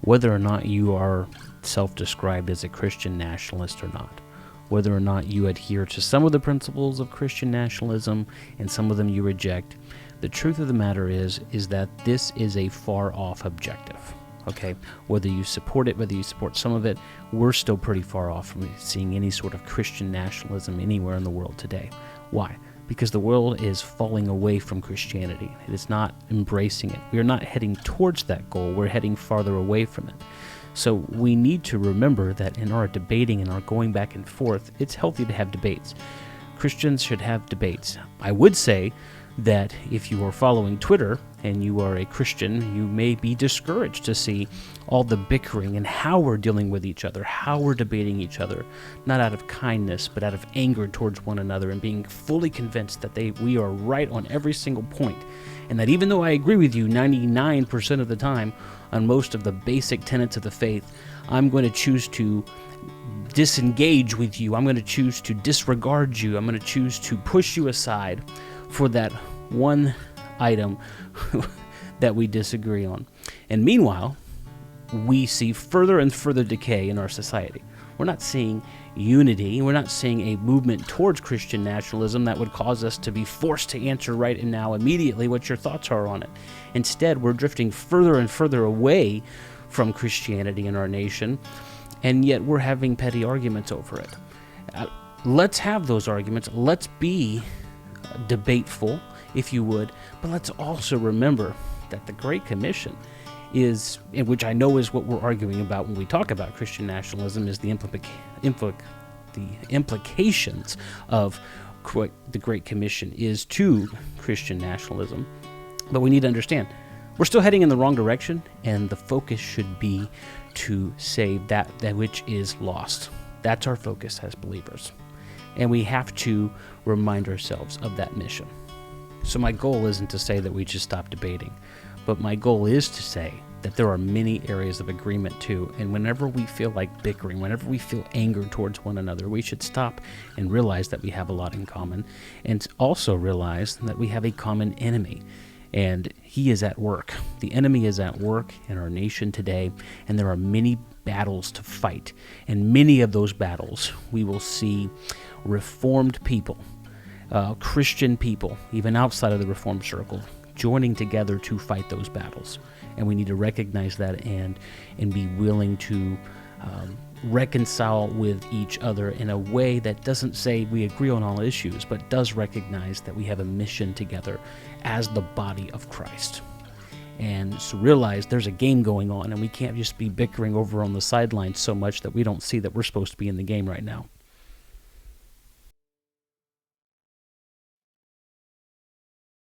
whether or not you are self-described as a Christian nationalist or not, whether or not you adhere to some of the principles of Christian nationalism and some of them you reject, the truth of the matter is that this is a far-off objective. Okay, whether you support it, whether you support some of it, we're still pretty far off from seeing any sort of Christian nationalism anywhere in the world today. Why? Because the world is falling away from Christianity. It is not embracing it. We are not heading towards that goal. We're heading farther away from it. So we need to remember that in our debating and our going back and forth, it's healthy to have debates. Christians should have debates. I would say that if you are following Twitter and you are a Christian, you may be discouraged to see all the bickering and how we're dealing with each other, how we're debating each other, not out of kindness, but out of anger towards one another, and being fully convinced that we are right on every single point, and that even though I agree with you 99% of the time on most of the basic tenets of the faith, I'm going to choose to disengage with you. I'm going to choose to disregard you. I'm going to choose to push you aside for that one item that we disagree on. And meanwhile, we see further and further decay in our society. We're not seeing unity. We're not seeing a movement towards Christian nationalism that would cause us to be forced to answer right and now immediately what your thoughts are on it. Instead, we're drifting further and further away from Christianity in our nation, and yet we're having petty arguments over it. Let's have those arguments. Let's be debateful, if you would, but let's also remember that the Great Commission is, which I know is what we're arguing about when we talk about Christian nationalism, is the implications of what the Great Commission is to Christian nationalism. But we need to understand, we're still heading in the wrong direction, and the focus should be to save that which is lost. That's our focus as believers. And we have to remind ourselves of that mission. So my goal isn't to say that we just stop debating, but my goal is to say that there are many areas of agreement too, and whenever we feel like bickering, whenever we feel anger towards one another, we should stop and realize that we have a lot in common, and also realize that we have a common enemy, and he is at work. The enemy is at work in our nation today, and there are many battles to fight, and many of those battles we will see Reformed people, Christian people, even outside of the Reformed circle, joining together to fight those battles. And we need to recognize that and be willing to reconcile with each other in a way that doesn't say we agree on all issues, but does recognize that we have a mission together as the body of Christ. And so realize there's a game going on, and we can't just be bickering over on the sidelines so much that we don't see that we're supposed to be in the game right now.